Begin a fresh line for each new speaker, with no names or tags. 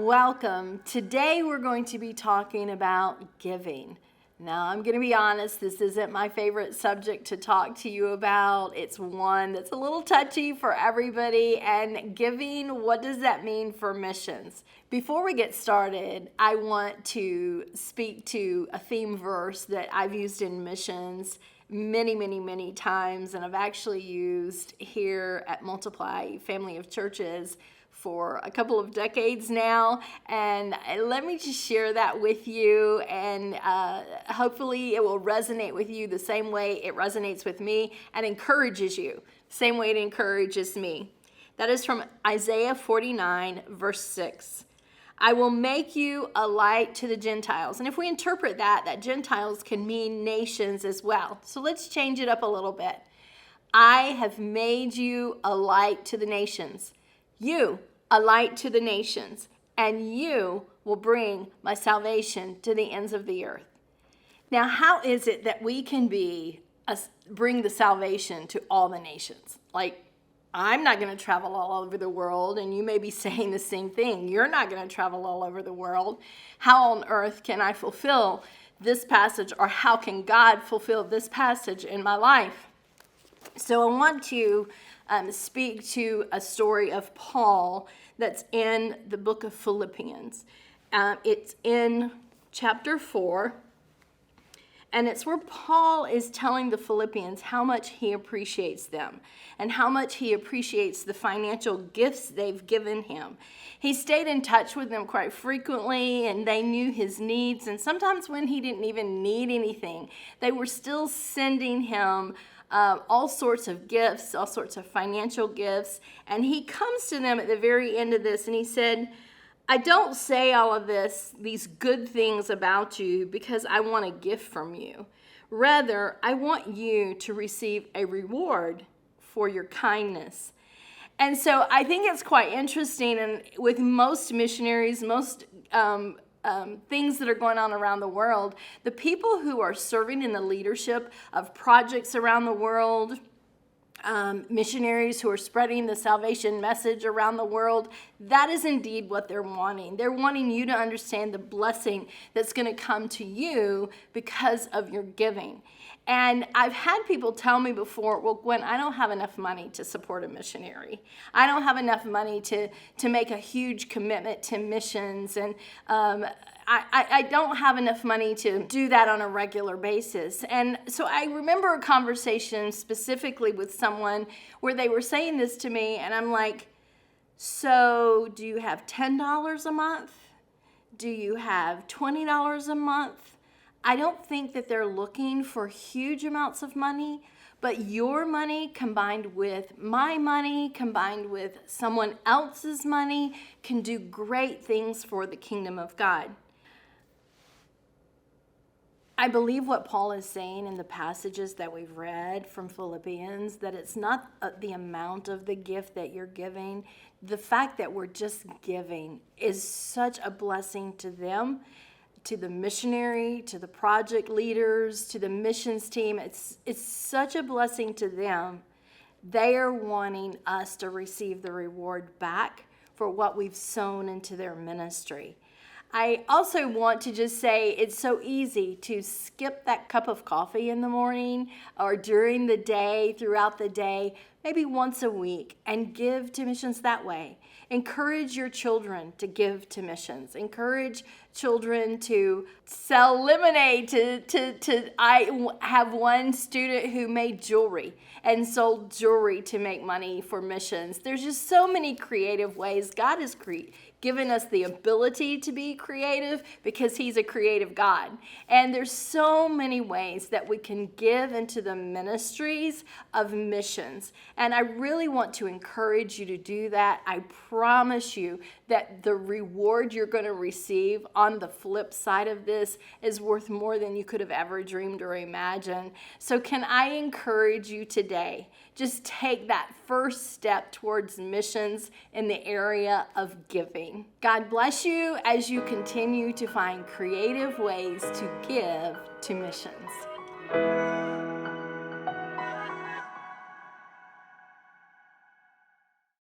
Welcome. Today we're going to be talking about giving. Now, I'm going to be honest, this isn't my favorite subject to talk to you about. It's one that's a little touchy for everybody. And giving, what does that mean for missions? Before we get started, I want to speak to a theme verse that I've used in missions many times, and I've actually used here at Multiply Family of Churches for a couple of decades now, and let me just share that with you, and hopefully it will resonate with you the same way it resonates with me and encourages you, same way it encourages me. That is from Isaiah 49, verse 6. I will make you a light to the Gentiles. And if we interpret that Gentiles can mean nations as well. So let's change it up a little bit. I have made you a light to the nations. You, a light to the nations. And you will bring my salvation to the ends of the earth. Now, how is it that we can bring the salvation to all the nations? Like, I'm not going to travel all over the world, and you may be saying the same thing. You're not going to travel all over the world. How on earth can I fulfill this passage, or how can God fulfill this passage in my life? So I want to speak to a story of Paul that's in the book of Philippians. It's in chapter 4. And it's where Paul is telling the Philippians how much he appreciates them and how much he appreciates the financial gifts they've given him. He stayed in touch with them quite frequently, and they knew his needs. And sometimes when he didn't even need anything, they were still sending him all sorts of gifts, all sorts of financial gifts. And he comes to them at the very end of this, and he said, I don't say all of these good things about you because I want a gift from you. Rather, I want you to receive a reward for your kindness. And so I think it's quite interesting, and with most missionaries, most things that are going on around the world, the people who are serving in the leadership of projects around the world, missionaries who are spreading the salvation message around the world, that is indeed what they're wanting. They're wanting you to understand the blessing that's going to come to you because of your giving. And I've had people tell me before, well, Gwen, I don't have enough money to support a missionary. I don't have enough money to make a huge commitment to missions, and I don't have enough money to do that on a regular basis. And so I remember a conversation specifically with someone where they were saying this to me, and I'm like, so do you have $10 a month? Do you have $20 a month? I don't think that they're looking for huge amounts of money, but your money combined with my money, combined with someone else's money, can do great things for the kingdom of God. I believe what Paul is saying in the passages that we've read from Philippians, that it's not the amount of the gift that you're giving. The fact that we're just giving is such a blessing to them, to the missionary, to the project leaders, to the missions team. It's such a blessing to them. They are wanting us to receive the reward back for what we've sown into their ministry. I also want to just say it's so easy to skip that cup of coffee in the morning or during the day, throughout the day, maybe once a week, and give to missions that way. Encourage your children to give to missions. Encourage children to sell lemonade. I have one student who made jewelry and sold jewelry to make money for missions. There's just so many creative ways. God has given us the ability to be creative because he's a creative God. And there's so many ways that we can give into the ministries of missions. And I really want to encourage you to do that. I promise you that the reward you're going to receive on the flip side of this is worth more than you could have ever dreamed or imagined. So can I encourage you today, just take that first step towards missions in the area of giving. God bless you as you continue to find creative ways to give to missions.